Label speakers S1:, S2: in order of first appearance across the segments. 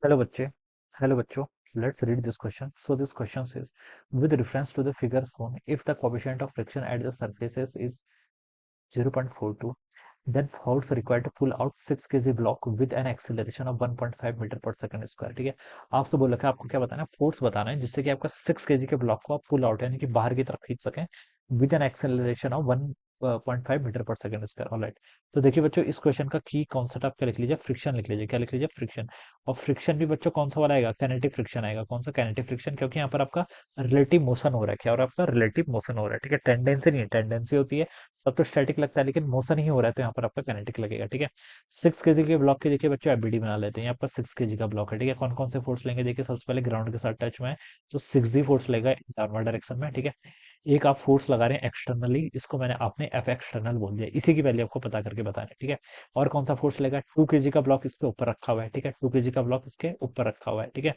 S1: Hello बच्चे Hello बच्चों, let's read this question. So this question says, with reference to the figure shown, if the coefficient of friction at the surfaces is 0.42, then force required to pull out 6 kg block with an acceleration of 1.5 metre per second square. ठीक है, आपसे बोल रखा है आपको क्या बताना है, फोर्स बताना है जिससे कि आपका 6 kg के ब्लॉक को आप पुल आउट यानी कि बाहर की तरफ खींच सकें with an acceleration of 1.5 metre per second square. Alright, तो देखिए बच्चों, इस क्वेश्चन का की कॉन्सेप्ट आप क्या लिख लीजिए, फ्रिक्शन लिख लीजिए। क्या लिख लीजिए, फ्रिक्शन। और फ्रिक्शन भी बच्चों कौन सा वाला आएगा, कैनेटिक फ्रिक्शन आएगा। कौन सा, कैनेटिक फ्रिक्शन, क्योंकि यहाँ पर आपका रिलेटिव मोशन हो रहा है। क्या हो रहा है, आपका रिलेटिव मोशन हो रहा है। ठीक है, टेंडेंसी नहीं है, टेंडेंसी होती है तब तो स्टैटिक लगता है, लेकिन मोशन ही हो रहा है तो यहाँ पर आपका कैनेटिक लगेगा। ठीक है, 6 kg के ब्लॉक के देखिए बच्चों एबीडी बना लेते हैं। यहाँ पर 6 kg का ब्लॉक है। ठीक है, कौन कौन से फोर्स लेंगे, देखिए सबसे पहले ग्राउंड के साथ टच में है तो 6G फोर्स लेगा डाउनवर्ड डायरेक्शन में। ठीक है, एक आप फोर्स लगा रहे हैं एक्सटर्नली, इसको मैंने आपने एफ एक्सटर्नल बोल दिया, इसी की वैल्यू आपको पता करके बताना है। ठीक है, और कौन सा फोर्स लेगा, 2 kg का ब्लॉक इसके ऊपर रखा हुआ है। ठीक है, 2 kg का ब्लॉक इसके ऊपर रखा हुआ है। ठीक है,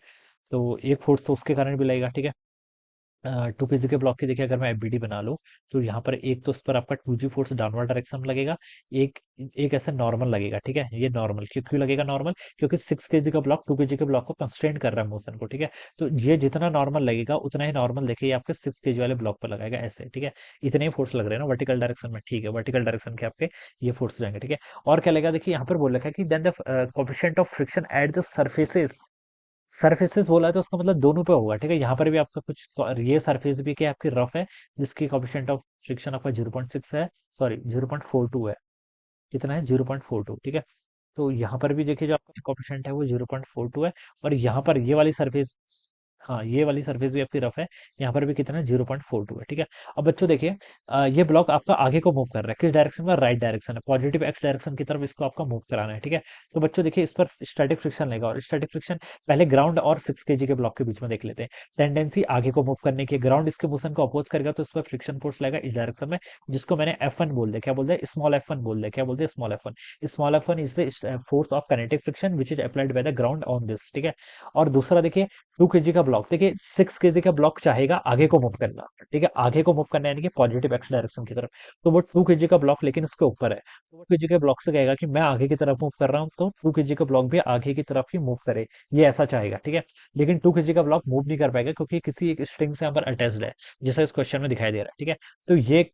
S1: तो एक फोर्स तो उसके कारण भी लगेगा। ठीक है, 2 kg के ब्लॉक की देखिए अगर मैं एफबीडी बना लूं तो यहाँ पर एक तो उस पर आपका 2G फोर्स डाउनवर्ड डायरेक्शन में लगेगा, एक एक ऐसे नॉर्मल लगेगा। ठीक है, ये नॉर्मल क्यों क्यों लगेगा नॉर्मल, क्योंकि 6 kg का ब्लॉक 2 kg के ब्लॉक को कंस्ट्रेंट कर रहा है मोशन को। ठीक है, तो ये जितना नॉर्मल लगेगा उतना ही नॉर्मल देखिए ये आपके 6 kg वाले ब्लॉक पर लगाएगा ऐसे। ठीक है, इतने ही फोर्स लग रहे हैं ना वर्टिकल डायरेक्शन में। ठीक है, वर्टिकल डायरेक्शन के आपके ये फोर्स जाएंगे। ठीक है, और क्या लगेगा, देखिए यहाँ पर बोल रखा है कि then the coefficient of friction at the surfaces. Surfaces बोला है तो उसका मतलब दोनों पे होगा। ठीक है, यहाँ पर भी आपका कुछ ये सरफेस भी क्या आपकी रफ है जिसकी कोएफिशिएंट ऑफ फ्रिक्शन आपका 0.6 है, सॉरी 0.42 है। कितना है, 0.42। ठीक है, तो यहाँ पर भी देखिए जो आपका कोएफिशिएंट है वो 0.42 है। और यहाँ पर ये वाली सरफेस, हाँ ये वाली सरफेस भी आपकी रफ है, यहाँ पर भी कितना है, 0.42 है। ठीक है, अब बच्चों देखिए ये ब्लॉक आपका आगे को मूव कर रहा है, किस डायरेक्शन में, राइट डायरेक्शन है, पॉजिटिव एक्स डायरेक्शन की तरफ इसको आपका मूव कराना है। ठीक है, तो बच्चों देखिए इस पर स्टैटिक फ्रिक्शन लेगा, और स्टैटिक फ्रिक्शन पहले ग्राउंड और 6 kg के ब्लॉक के बीच में देख लेते हैं। टेंडेंसी आगे को मूव करने की, ग्राउंड इसके मोशन को अपोज करेगा तो इस पर फ्रिक्शन फोर्स लगेगा इस डायरेक्शन में, जिसको मैंने F1 बोल दिया। क्या बोल दिया, स्मॉल F1 बोल दिया। क्या बोल दिया, small F1। Small F1 is the force of kinetic friction which is applied by the ground on this. ठीक है, और दूसरा देखिए 2 kg का ब्लॉक, देखिए 6 kg का ब्लॉक चाहेगा आगे को मूव करना। ठीक है, आगे को मूव करना यानी कि पॉजिटिव एक्स डायरेक्शन की तरफ, तो वो 2 kg का ब्लॉक लेकिन उसके ऊपर है, तो वो 2 kg के ब्लॉक से कहेगा कि मैं आगे की तरफ मूव कर रहा हूँ, तो 2 kg का ब्लॉक भी आगे की तरफ ही मूव करे, ये ऐसा चाहेगा। ठीक है, लेकिन 2 kg का ब्लॉक मूव नहीं कर पाएगा क्योंकि किसी एक स्ट्रिंग से यहाँ पर अटैच्ड है, जैसा इस क्वेश्चन में दिखाई दे रहा है। ठीक है, तो ये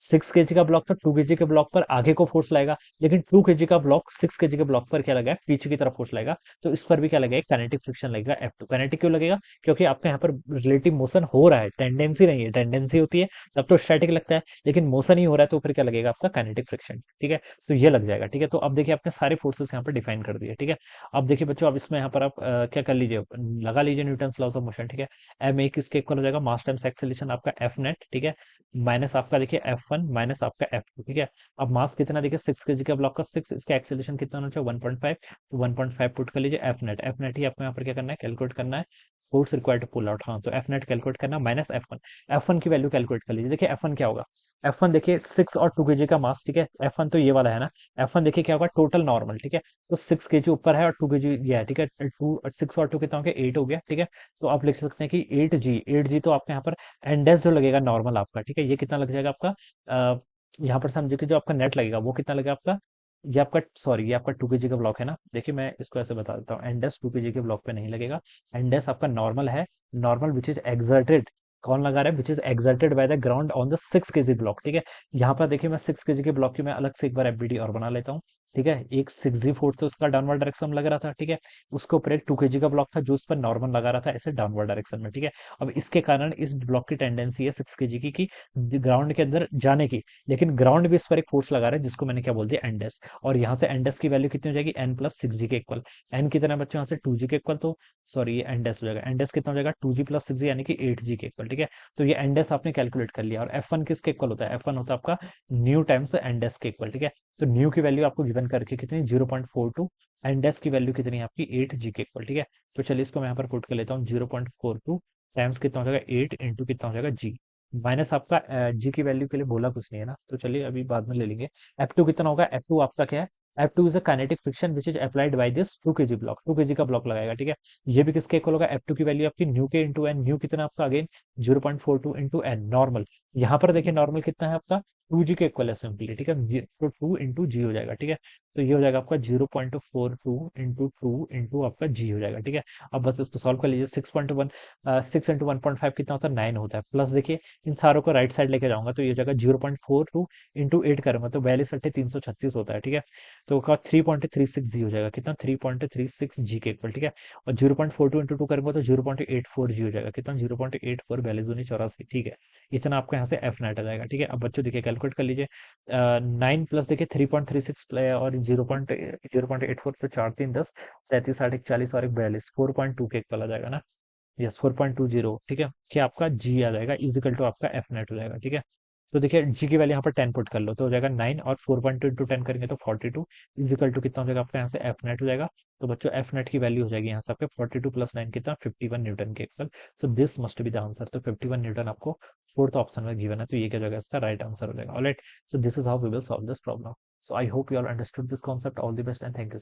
S1: 6 kg का ब्लॉक था, 2 kg के ब्लॉक पर आगे को फोर्स लाएगा, लेकिन 2 kg का ब्लॉक 6 kg के ब्लॉक पर क्या लगा है, पीछे की तरफ फोर्स लाएगा, तो इस पर भी क्या लगेगा, काइनेटिक फ्रिक्शन लगेगा F2। काइनेटिक क्यों लगेगा, क्योंकि आपका यहाँ पर रिलेटिव मोशन हो रहा है, टेंडेंसी नहीं है। टेंडेंसी होती है तब तो स्टैटिक लगता है, लेकिन मोशन ही हो रहा है तो फिर क्या लगेगा, आपका काइनेटिक फ्रिक्शन। ठीक है, तो ये लग जाएगा। ठीक है, तो अब देखिए आपने सारे फोर्सेस यहाँ पर डिफाइन कर दिए। ठीक है, अब देखिए बच्चों, अब इसमें यहाँ पर आप क्या कर लीजिए, लगा लीजिए न्यूटन्स लॉस ऑफ मोशन। ठीक है, एम एक किसके इक्वल हो जाएगा, मास टाइम्स एक्सेलरेशन आपका एफ नेट। ठीक है, माइनस आपका देखिए F1 माइनस आपका F2। ठीक है, अब मास कितना देखिए 6 kg का ब्लॉक का 6, इसका एक्सेलरेशन कितना होना चाहिए, 1.5, तो 1.5 पुट कर लीजिए। एफ नेट ही आपको यहाँ पर क्या करना है, कैलकुलेट करना है, force required to pull out. हाँ, तो एफ नेट कैलकुलेट करना माइनस F1। F1 की वैल्यू कैलकुलेट कर लीजिए। देखिए F1 क्या होगा, F1 देखिए 6 और 2 kg का मास। ठीक है, F1 तो ये वाला है ना, F1 देखिए क्या होगा, टोटल नॉर्मल। ठीक है, तो 6 kg ऊपर है और 2 kg ये है। ठीक है, 6 और 2 कितना हो गया, 8 हो गया। ठीक है, तो आप लिख सकते हैं कि 8G तो आपके यहाँ पर एंडेस जो लगेगा नॉर्मल आपका। ठीक है, ये कितना लग जाएगा आपका, यहाँ पर समझो कि जो आपका नेट लगेगा वो कितना लगेगा आपका, ये आपका सॉरी ये आपका 2 kg का ब्लॉक है ना। देखिए मैं इसको ऐसे बता देता हूँ, एंडेस 2 kg के ब्लॉक पे नहीं लगेगा। एंडेस आपका नॉर्मल है, नॉर्मल विच इज एक्सर्टेड, कौन लगा रहा है, which is exerted by the ground on the 6 kg block. ठीक है, यहाँ पर देखिए मैं 6 kg के ब्लॉक की मैं अलग से एक बार एफबीडी और बना लेता हूँ। ठीक है, एक 6G फोर्स से उसका डाउनवर्ड डायरेक्शन में लग रहा था। ठीक है, उसके ऊपर एक 2 kg का ब्लॉक था जो उस पर नॉर्मल लगा रहा था ऐसे डाउनवर्ड डायरेक्शन में। ठीक है, अब इसके कारण इस ब्लॉक की टेंडेंसी है 6 kg की कि ग्राउंड के अंदर जाने की, लेकिन ग्राउंड भी इस पर एक फोर्स लगा रहा है जिसको मैंने क्या बोल दिया, एंडेस। और यहाँ से एंडेस की वैल्यू कितनी हो जाएगी, n+6G के इक्वल। एन कितना है बच्चों, यहाँ से 2G के इक्वल, तो सॉरी ये एंडेस हो जाएगा। एंडेस कितना हो जाएगा, 2G+6G यानी कि 8G के इक्वल। ठीक है, तो ये एंडेस आपने कैलकुलेट कर लिया। और F1 किसके इक्वल होता है, F1 होता है आपका न्यू टाइम्स एंडेस के इक्वल। ठीक है, तो न्यू की वैल्यू आपको गिवन करके कितनी, 0.42, एंडेस की वैल्यू कितनी है आपकी, 8G के इक्वल। ठीक है, तो चलिए इसको मैं यहाँ पर पुट कर लेता हूँ, 0.42 टाइम्स कितना हो जाएगा, 8 इंटू कितना हो जाएगा, जी। माइनस आपका जी की वैल्यू के लिए बोला कुछ नहीं है ना, तो चलिए अभी बाद में ले लेंगे। F2 कितना होगा, F2 आपका क्या है, F2 is a kinetic friction which is applied by this 2 kg block, 2 kg का ब्लॉक लगाएगा। ठीक है, ये भी किसके इक्वल होगा, F2 की वैल्यू आपकी न्यू के इंटू एन, न्यू कितना आपका अगेन 0.42 इंटू एन नॉर्मल। यहाँ पर देखिए नॉर्मल कितना है आपका, 2G के इक्वल है सिंपली। ठीक है, तो 2 इंटू जी हो जाएगा। ठीक है, तो ये हो जाएगा आपका 0.42 इंटू टू इंटू आपका जी हो जाएगा, ठीक है। अब बस इसको सॉल्व कर लीजिए। 6.1 6 इंटू 1.5 कितना होता है, 9 होता है। प्लस देखिए इन सारों को राइट साइड लेके जाऊंगा तो ये हो जाएगा 0.42 इंटू 8 करूंगा तो 42 होता है, ठीक है। तो 3.36 जी हो जाएगा, कितना 3.36 जी के इक्वल, ठीक है। और 0.42 इंटू टू करेंगे तो 0.84 जी हो जाएगा, कितना 0.84 42 84, ठीक है। इतना आपको यहाँ से एफ नेट आ जाएगा, ठीक है। अब बच्चों देखिए कैलकुलेट कर लीजिए। 9 प्लस देखिए 3.36 और 0.84 पे 4 3 10 33 60 41 और 42 4.2 के इक्वल आ जाएगा ना। यस 4.20, ठीक है। क्या आपका जी आ जाएगा इजिकल टू आपका एफ नेट हो जाएगा, ठीक है। तो देखिए जी की वैल्यू यहाँ पर 10 पुट कर लो तो हो जाएगा 9 और 4.2 इंटू 10 करेंगे तो 42 इजिकल टू कितना हो जाएगा आपका यहाँ से एफ नेट हो जाएगा। तो बच्चों एफ नेट की वैल्यू हो जाएगी यहाँ से आपके 42 प्लस 9 कितना 51 न्यूटन के equal. So this must be the answer. तो 51 न्यूटन आपको फोर्थ ऑप्शन में गिवन है, तो ये क्या जाएगा इसका राइट आंसर हो जाएगा। Alright, so this is how we will solve this problem. So I hope you all understood this concept. All the best and thank you.